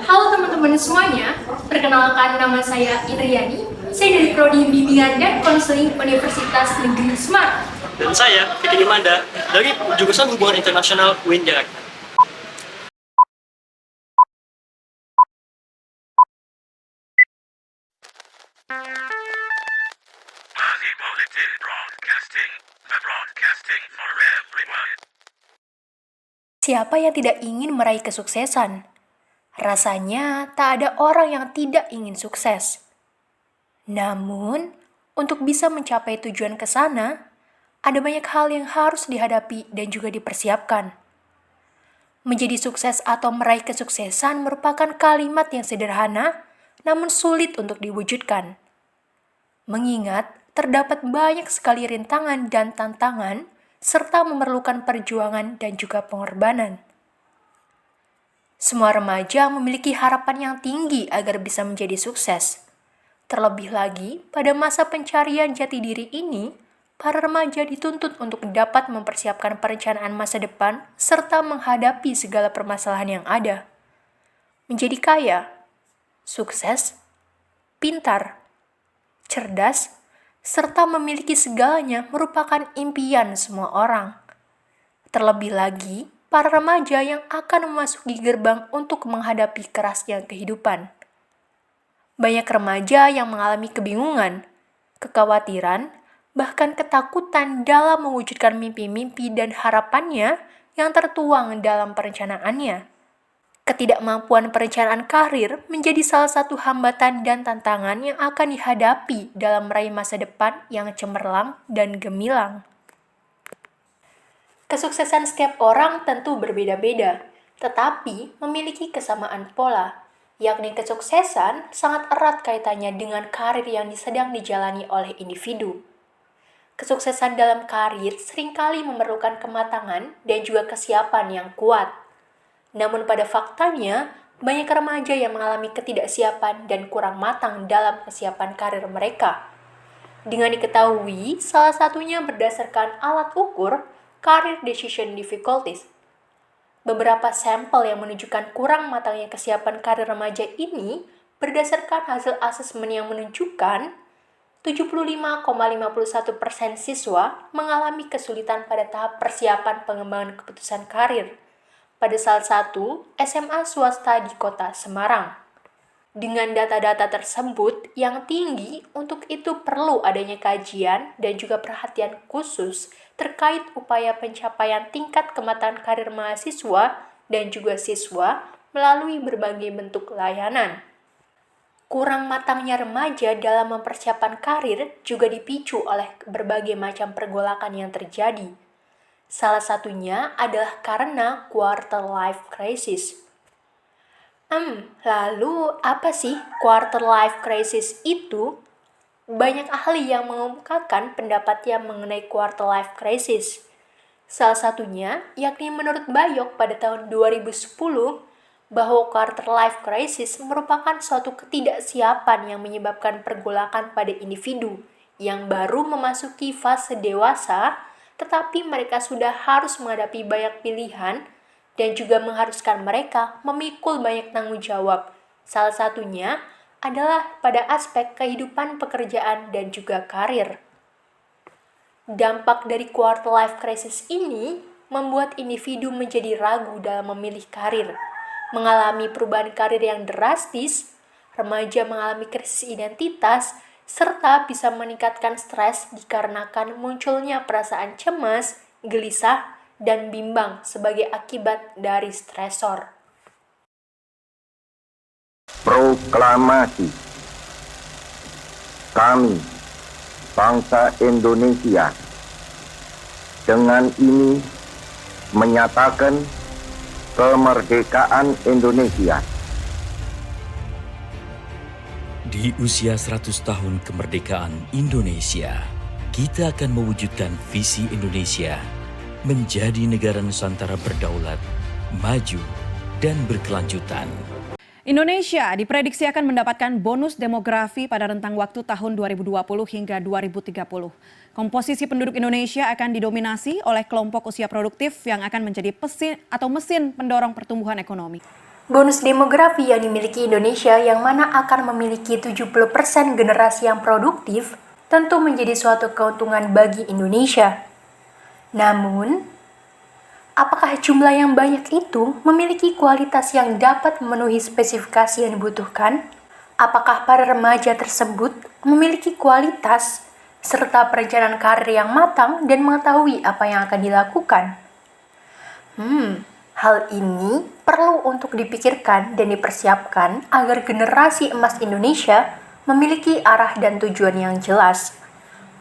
Halo teman-teman semuanya, perkenalkan nama saya Indriani. Saya dari Prodi Bimbingan dan Konseling Universitas Negeri Semarang. Dan saya, Fikri Imanda, dari jurusan Hubungan Internasional UIN Jakarta. Siapa yang tidak ingin meraih kesuksesan? Rasanya tak ada orang yang tidak ingin sukses. Namun, untuk bisa mencapai tujuan ke sana, ada banyak hal yang harus dihadapi dan juga dipersiapkan. Menjadi sukses atau meraih kesuksesan merupakan kalimat yang sederhana, namun sulit untuk diwujudkan. Mengingat terdapat banyak sekali rintangan dan tantangan, serta memerlukan perjuangan dan juga pengorbanan. Semua remaja memiliki harapan yang tinggi agar bisa menjadi sukses. Terlebih lagi, pada masa pencarian jati diri ini, para remaja dituntut untuk dapat mempersiapkan perencanaan masa depan serta menghadapi segala permasalahan yang ada. Menjadi kaya, sukses, pintar, cerdas, serta memiliki segalanya merupakan impian semua orang. Terlebih lagi, para remaja yang akan memasuki gerbang untuk menghadapi kerasnya kehidupan. Banyak remaja yang mengalami kebingungan, kekhawatiran, bahkan ketakutan dalam mewujudkan mimpi-mimpi dan harapannya yang tertuang dalam perencanaannya. Ketidakmampuan perencanaan karir menjadi salah satu hambatan dan tantangan yang akan dihadapi dalam meraih masa depan yang cemerlang dan gemilang. Kesuksesan setiap orang tentu berbeda-beda, tetapi memiliki kesamaan pola, yakni kesuksesan sangat erat kaitannya dengan karir yang sedang dijalani oleh individu. Kesuksesan dalam karir seringkali memerlukan kematangan dan juga kesiapan yang kuat. Namun pada faktanya, banyak remaja yang mengalami ketidaksiapan dan kurang matang dalam kesiapan karir mereka. Dengan diketahui, salah satunya berdasarkan alat ukur Career Decision Difficulties. Beberapa sampel yang menunjukkan kurang matangnya kesiapan karir remaja ini berdasarkan hasil asesmen yang menunjukkan 75,51% siswa mengalami kesulitan pada tahap persiapan pengembangan keputusan karir pada salah satu SMA swasta di kota Semarang. Dengan data-data tersebut yang tinggi, untuk itu perlu adanya kajian dan juga perhatian khusus terkait upaya pencapaian tingkat kematangan karir mahasiswa dan juga siswa melalui berbagai bentuk layanan. Kurang matangnya remaja dalam mempersiapkan karir juga dipicu oleh berbagai macam pergolakan yang terjadi. Salah satunya adalah karena quarter life crisis. Lalu apa sih quarter life crisis itu? Banyak ahli yang mengemukakan pendapatnya mengenai quarter life crisis. Salah satunya yakni menurut Bayok pada tahun 2010 bahwa quarter life crisis merupakan suatu ketidaksiapan yang menyebabkan pergolakan pada individu yang baru memasuki fase dewasa, tetapi mereka sudah harus menghadapi banyak pilihan dan juga mengharuskan mereka memikul banyak tanggung jawab. Salah satunya adalah pada aspek kehidupan pekerjaan dan juga karir. Dampak dari quarter life crisis ini membuat individu menjadi ragu dalam memilih karir, mengalami perubahan karir yang drastis, remaja mengalami krisis identitas, serta bisa meningkatkan stres dikarenakan munculnya perasaan cemas, gelisah, dan bimbang sebagai akibat dari stresor. Proklamasi. Kami, bangsa Indonesia, dengan ini menyatakan kemerdekaan Indonesia. Di usia 100 tahun kemerdekaan Indonesia, kita akan mewujudkan visi Indonesia menjadi negara Nusantara berdaulat, maju, dan berkelanjutan. Indonesia diprediksi akan mendapatkan bonus demografi pada rentang waktu tahun 2020 hingga 2030. Komposisi penduduk Indonesia akan didominasi oleh kelompok usia produktif yang akan menjadi mesin pendorong pertumbuhan ekonomi. Bonus demografi yang dimiliki Indonesia yang mana akan memiliki 70% generasi yang produktif tentu menjadi suatu keuntungan bagi Indonesia. Namun, apakah jumlah yang banyak itu memiliki kualitas yang dapat memenuhi spesifikasi yang dibutuhkan? Apakah para remaja tersebut memiliki kualitas serta perencanaan karir yang matang dan mengetahui apa yang akan dilakukan? Hal ini perlu untuk dipikirkan dan dipersiapkan agar generasi emas Indonesia memiliki arah dan tujuan yang jelas.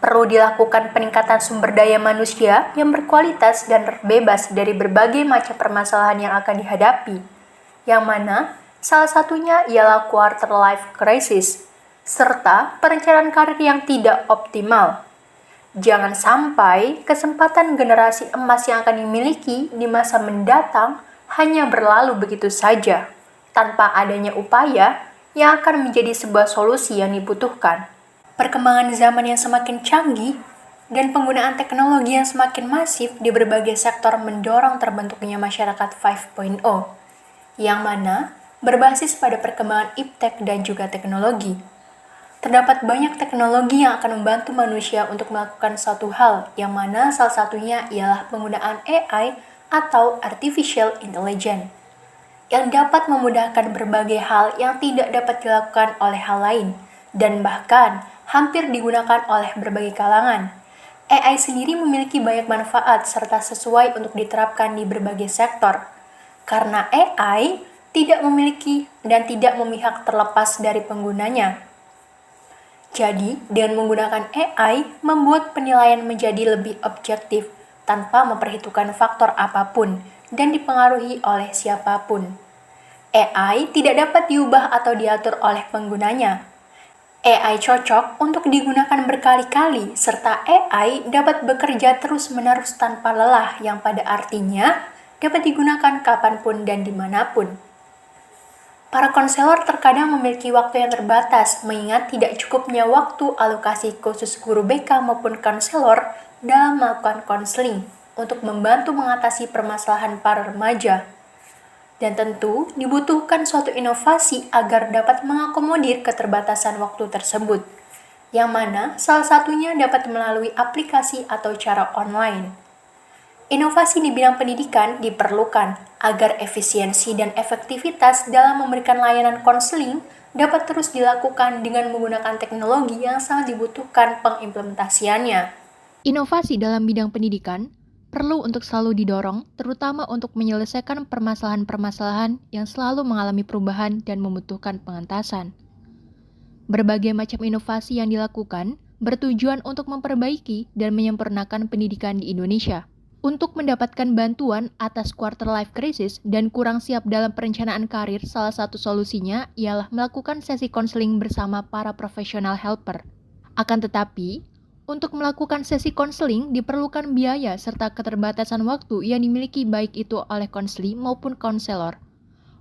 Perlu dilakukan peningkatan sumber daya manusia yang berkualitas dan terbebas dari berbagai macam permasalahan yang akan dihadapi, yang mana salah satunya ialah quarter life crisis, serta perencanaan karir yang tidak optimal. Jangan sampai kesempatan generasi emas yang akan dimiliki di masa mendatang hanya berlalu begitu saja, tanpa adanya upaya yang akan menjadi sebuah solusi yang dibutuhkan. Perkembangan zaman yang semakin canggih dan penggunaan teknologi yang semakin masif di berbagai sektor mendorong terbentuknya masyarakat 5.0, yang mana berbasis pada perkembangan iptek dan juga teknologi. Terdapat banyak teknologi yang akan membantu manusia untuk melakukan suatu hal, yang mana salah satunya ialah penggunaan AI atau Artificial Intelligence, yang dapat memudahkan berbagai hal yang tidak dapat dilakukan oleh hal lain, dan bahkan hampir digunakan oleh berbagai kalangan. AI sendiri memiliki banyak manfaat serta sesuai untuk diterapkan di berbagai sektor, karena AI tidak memiliki dan tidak memihak terlepas dari penggunanya. Jadi, dengan menggunakan AI, membuat penilaian menjadi lebih objektif tanpa memperhitungkan faktor apapun dan dipengaruhi oleh siapapun. AI tidak dapat diubah atau diatur oleh penggunanya. AI cocok untuk digunakan berkali-kali, serta AI dapat bekerja terus-menerus tanpa lelah, yang pada artinya dapat digunakan kapanpun dan dimanapun. Para konselor terkadang memiliki waktu yang terbatas, mengingat tidak cukupnya waktu alokasi khusus guru BK maupun konselor dalam melakukan konseling untuk membantu mengatasi permasalahan para remaja. Dan tentu dibutuhkan suatu inovasi agar dapat mengakomodir keterbatasan waktu tersebut, yang mana salah satunya dapat melalui aplikasi atau cara online. Inovasi di bidang pendidikan diperlukan agar efisiensi dan efektivitas dalam memberikan layanan konseling dapat terus dilakukan dengan menggunakan teknologi yang sangat dibutuhkan pengimplementasiannya. Inovasi dalam bidang pendidikan perlu untuk selalu didorong, terutama untuk menyelesaikan permasalahan-permasalahan yang selalu mengalami perubahan dan membutuhkan pengentasan. Berbagai macam inovasi yang dilakukan bertujuan untuk memperbaiki dan menyempurnakan pendidikan di Indonesia. Untuk mendapatkan bantuan atas quarter life crisis dan kurang siap dalam perencanaan karir, salah satu solusinya ialah melakukan sesi konseling bersama para profesional helper. Akan tetapi, untuk melakukan sesi konseling diperlukan biaya serta keterbatasan waktu yang dimiliki baik itu oleh konseli maupun konselor.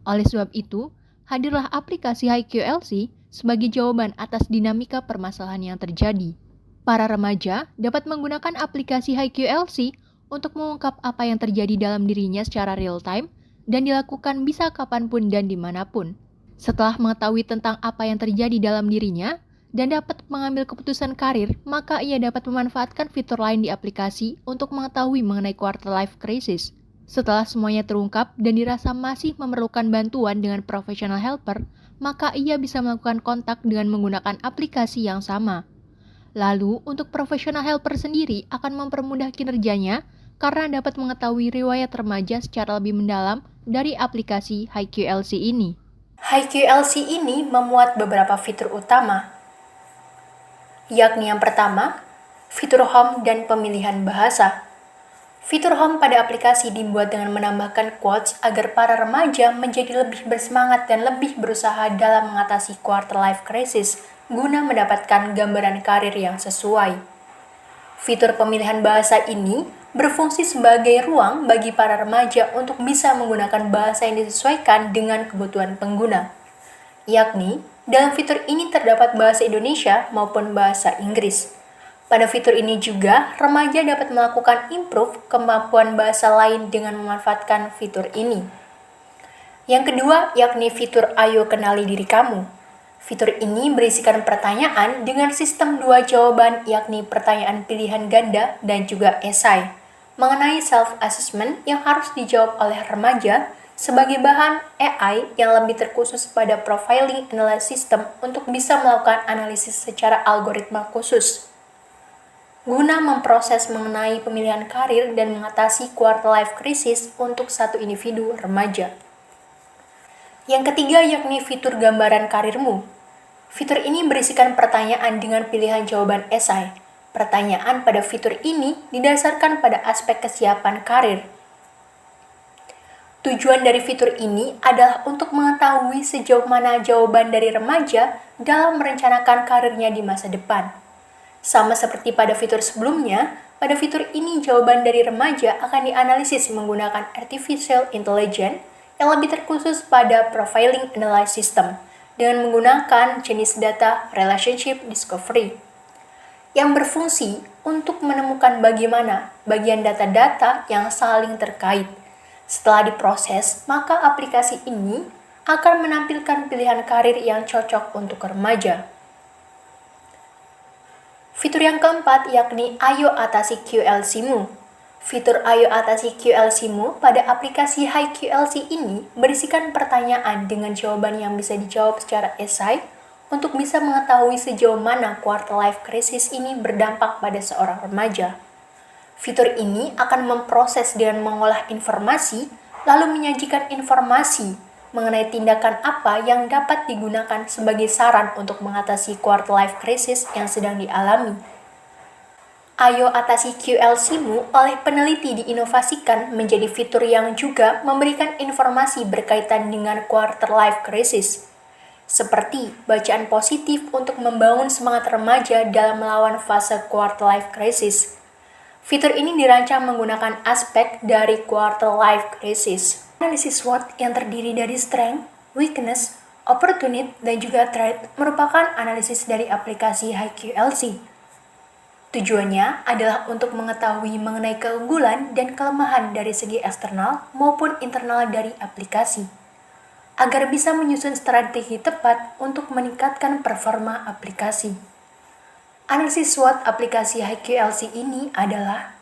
Oleh sebab itu, hadirlah aplikasi HiQLC sebagai jawaban atas dinamika permasalahan yang terjadi. Para remaja dapat menggunakan aplikasi HiQLC untuk mengungkap apa yang terjadi dalam dirinya secara real-time dan dilakukan bisa kapanpun dan dimanapun. Setelah mengetahui tentang apa yang terjadi dalam dirinya dan dapat mengambil keputusan karir, maka ia dapat memanfaatkan fitur lain di aplikasi untuk mengetahui mengenai quarter life crisis. Setelah semuanya terungkap dan dirasa masih memerlukan bantuan dengan professional helper, maka ia bisa melakukan kontak dengan menggunakan aplikasi yang sama. Lalu, untuk professional helper sendiri akan mempermudah kinerjanya karena dapat mengetahui riwayat remaja secara lebih mendalam dari aplikasi HiQLC ini. HiQLC ini memuat beberapa fitur utama, yakni yang pertama, fitur home dan pemilihan bahasa. Fitur home pada aplikasi dibuat dengan menambahkan quotes agar para remaja menjadi lebih bersemangat dan lebih berusaha dalam mengatasi quarter life crisis guna mendapatkan gambaran karir yang sesuai. Fitur pemilihan bahasa ini berfungsi sebagai ruang bagi para remaja untuk bisa menggunakan bahasa yang disesuaikan dengan kebutuhan pengguna. yakni dalam fitur ini terdapat bahasa Indonesia maupun bahasa Inggris. Pada fitur ini juga, remaja dapat melakukan improve kemampuan bahasa lain dengan memanfaatkan fitur ini. Yang kedua, yakni fitur Ayo Kenali Diri Kamu. Fitur ini berisikan pertanyaan dengan sistem 2 jawaban, yakni pertanyaan pilihan ganda dan juga esai, mengenai self-assessment yang harus dijawab oleh remaja sebagai bahan AI yang lebih terkhusus pada profiling analysis system untuk bisa melakukan analisis secara algoritma khusus, guna memproses mengenai pemilihan karir dan mengatasi quarter life crisis untuk satu individu remaja. Yang ketiga yakni fitur gambaran karirmu. Fitur ini berisikan pertanyaan dengan pilihan jawaban esai. Pertanyaan pada fitur ini didasarkan pada aspek kesiapan karir. Tujuan dari fitur ini adalah untuk mengetahui sejauh mana jawaban dari remaja dalam merencanakan karirnya di masa depan. Sama seperti pada fitur sebelumnya, pada fitur ini jawaban dari remaja akan dianalisis menggunakan artificial intelligence yang lebih terkhusus pada profiling analysis system dengan menggunakan jenis data relationship discovery yang berfungsi untuk menemukan bagaimana bagian data-data yang saling terkait. Setelah diproses, maka aplikasi ini akan menampilkan pilihan karir yang cocok untuk remaja. Fitur yang keempat yakni Ayo Atasi QLC-mu. Fitur Ayo Atasi QLC-mu pada aplikasi HiQLC ini berisikan pertanyaan dengan jawaban yang bisa dijawab secara esai untuk bisa mengetahui sejauh mana quarter life crisis ini berdampak pada seorang remaja. Fitur ini akan memproses dan mengolah informasi, lalu menyajikan informasi mengenai tindakan apa yang dapat digunakan sebagai saran untuk mengatasi quarter life crisis yang sedang dialami. Ayo Atasi QLC-mu oleh peneliti diinovasikan menjadi fitur yang juga memberikan informasi berkaitan dengan quarter life crisis, seperti bacaan positif untuk membangun semangat remaja dalam melawan fase quarter life crisis. Fitur ini dirancang menggunakan aspek dari quarter life crisis. Analisis SWOT yang terdiri dari strength, weakness, opportunity, dan juga threat merupakan analisis dari aplikasi HiQLC. Tujuannya adalah untuk mengetahui mengenai keunggulan dan kelemahan dari segi eksternal maupun internal dari aplikasi, agar bisa menyusun strategi tepat untuk meningkatkan performa aplikasi. Analisis SWOT aplikasi HiQLC ini adalah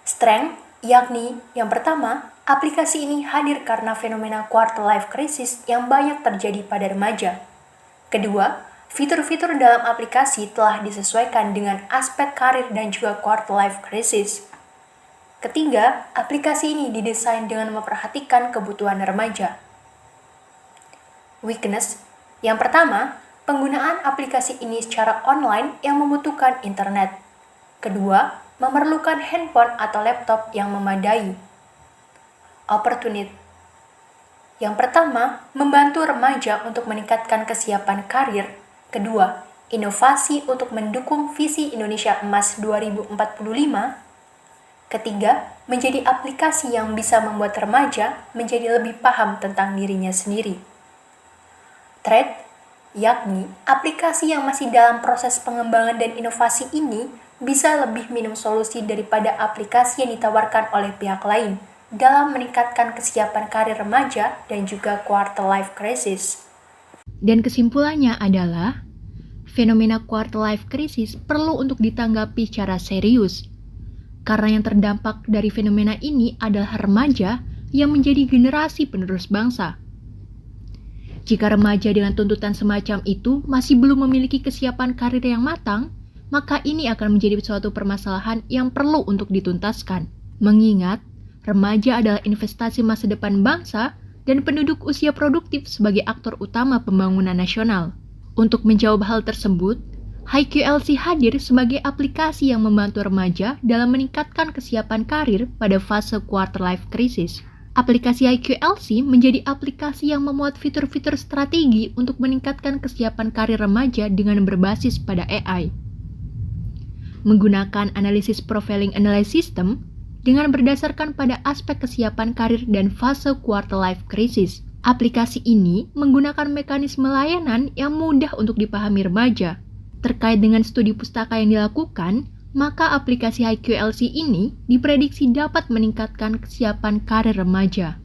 strength, yakni yang pertama, aplikasi ini hadir karena fenomena quarter life crisis yang banyak terjadi pada remaja. Kedua, fitur-fitur dalam aplikasi telah disesuaikan dengan aspek karir dan juga quarter life crisis. Ketiga, aplikasi ini didesain dengan memperhatikan kebutuhan remaja. Weakness. Yang pertama, penggunaan aplikasi ini secara online yang membutuhkan internet. Kedua, memerlukan handphone atau laptop yang memadai. Opportunity. Yang pertama, membantu remaja untuk meningkatkan kesiapan karir. Kedua, inovasi untuk mendukung visi Indonesia Emas 2045. Ketiga, menjadi aplikasi yang bisa membuat remaja menjadi lebih paham tentang dirinya sendiri. Threat, yakni aplikasi yang masih dalam proses pengembangan dan inovasi ini bisa lebih minim solusi daripada aplikasi yang ditawarkan oleh pihak lain dalam meningkatkan kesiapan karir remaja dan juga quarter life crisis. Dan kesimpulannya adalah, fenomena quarter life crisis perlu untuk ditanggapi secara serius, karena yang terdampak dari fenomena ini adalah remaja yang menjadi generasi penerus bangsa. Jika remaja dengan tuntutan semacam itu masih belum memiliki kesiapan karir yang matang, maka ini akan menjadi suatu permasalahan yang perlu untuk dituntaskan. Mengingat, remaja adalah investasi masa depan bangsa dan penduduk usia produktif sebagai aktor utama pembangunan nasional. Untuk menjawab hal tersebut, HiQLC hadir sebagai aplikasi yang membantu remaja dalam meningkatkan kesiapan karir pada fase quarter life crisis. Aplikasi HiQLC menjadi aplikasi yang memuat fitur-fitur strategi untuk meningkatkan kesiapan karir remaja dengan berbasis pada AI. Menggunakan analisis profiling analysis system dengan berdasarkan pada aspek kesiapan karir dan fase quarter life crisis. Aplikasi ini menggunakan mekanisme layanan yang mudah untuk dipahami remaja. Terkait dengan studi pustaka yang dilakukan, maka aplikasi HiQLC ini diprediksi dapat meningkatkan kesiapan karir remaja.